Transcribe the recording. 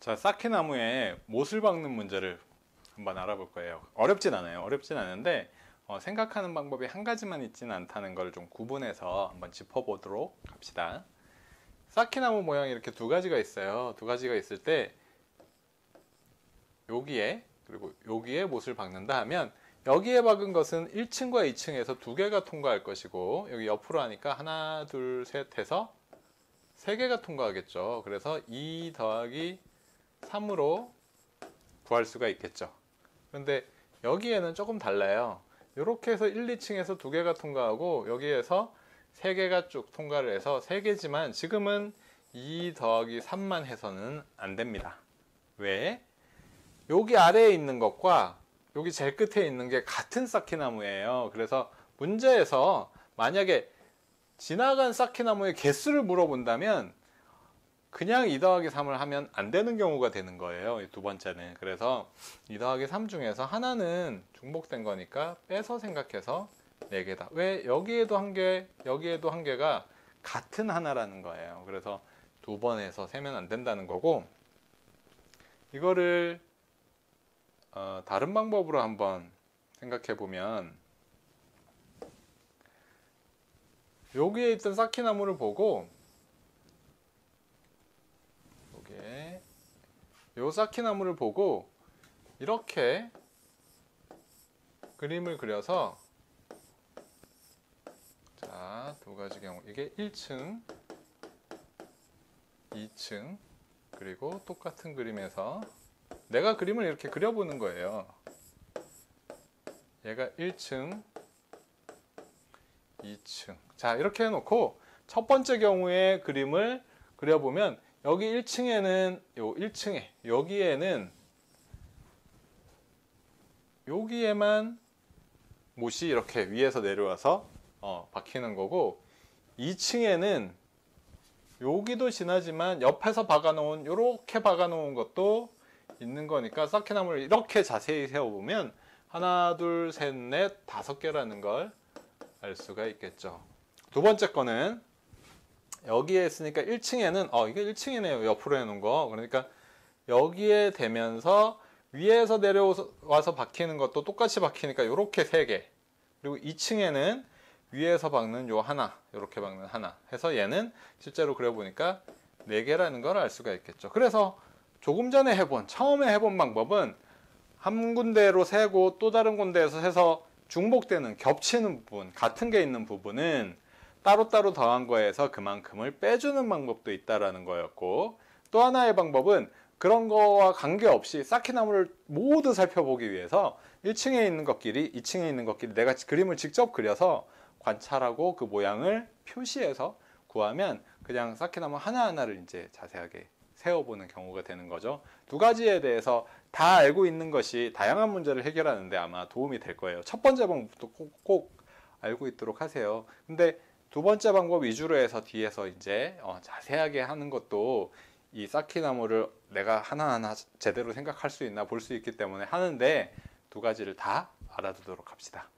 자, 쌓기나무에 못을 박는 문제를 한번 알아볼 거예요. 어렵진 않아요. 어렵진 않은데 생각하는 방법이 한 가지만 있지는 않다는 걸 좀 구분해서 한번 짚어보도록 합시다. 쌓기나무 모양이 이렇게 두 가지가 있어요. 두 가지가 있을 때 여기에 그리고 여기에 못을 박는다 하면 여기에 박은 것은 1층과 2층에서 두 개가 통과할 것이고 여기 옆으로 하니까 하나 둘 셋 해서 세 개가 통과하겠죠. 그래서 2 더하기 3으로 구할 수가 있겠죠. 그런데 여기에는 조금 달라요. 이렇게 해서 1, 2층에서 두 개가 통과하고 여기에서 세 개가 쭉 통과를 해서 세 개지만 지금은 2 더하기 3만 해서는 안 됩니다. 왜? 여기 아래에 있는 것과 여기 제일 끝에 있는 게 같은 쌓기나무예요. 그래서 문제에서 만약에 지나간 쌓기나무의 개수를 물어본다면 그냥 2 더하기 3을 하면 안 되는 경우가 되는 거예요. 두 번째는. 그래서 2 더하기 3 중에서 하나는 중복된 거니까 빼서 생각해서 4개다. 왜? 여기에도 한 개, 여기에도 한 개가 같은 하나라는 거예요. 그래서 두 번 해서 세면 안 된다는 거고, 이거를 다른 방법으로 한번 생각해 보면, 여기에 있던 쌓기나무를 보고 요 쌓기나무를 보고 이렇게 그림을 그려서, 자, 두 가지 경우 이게 1층 2층 그리고 똑같은 그림에서 내가 그림을 이렇게 그려보는 거예요. 얘가 1층 2층. 자, 이렇게 해놓고 첫 번째 경우에 그림을 그려보면 여기 1층에는 요 1층에 여기에만 못이 이렇게 위에서 내려와서 박히는 거고, 2층에는 여기도 지나지만 옆에서 박아놓은 요렇게 박아놓은 것도 있는 거니까 쌓기나무를 이렇게 자세히 세워보면 하나 둘 셋 넷 5개라는 걸 알 수가 있겠죠. 두 번째 거는 여기에 있으니까 1층에는 이게 1층이네요. 옆으로 해놓은 거. 그러니까 여기에 대면서 위에서 내려와서 박히는 것도 똑같이 박히니까 요렇게 3개. 그리고 2층에는 위에서 박는 요 하나, 요렇게 박는 하나 해서 얘는 실제로 그려보니까 4개라는 걸 알 수가 있겠죠. 그래서 조금 전에 처음에 해본 방법은 한 군데로 세고 또 다른 군데에서 해서 중복되는, 겹치는 부분, 같은 게 있는 부분은 따로따로 더한 거에서 그만큼을 빼주는 방법도 있다라는 거였고, 또 하나의 방법은 그런 거와 관계없이 쌓기나무를 모두 살펴보기 위해서 1층에 있는 것끼리 2층에 있는 것끼리 내가 그림을 직접 그려서 관찰하고 그 모양을 표시해서 구하면 그냥 쌓기나무 하나하나를 이제 자세하게 세워보는 경우가 되는 거죠. 두 가지에 대해서 다 알고 있는 것이 다양한 문제를 해결하는데 아마 도움이 될 거예요. 첫 번째 방법도 꼭 알고 있도록 하세요. 근데 두 번째 방법 위주로 해서 뒤에서 이제 자세하게 하는 것도 이 쌓기나무를 내가 하나하나 제대로 생각할 수 있나 볼 수 있기 때문에 하는데 두 가지를 다 알아두도록 합시다.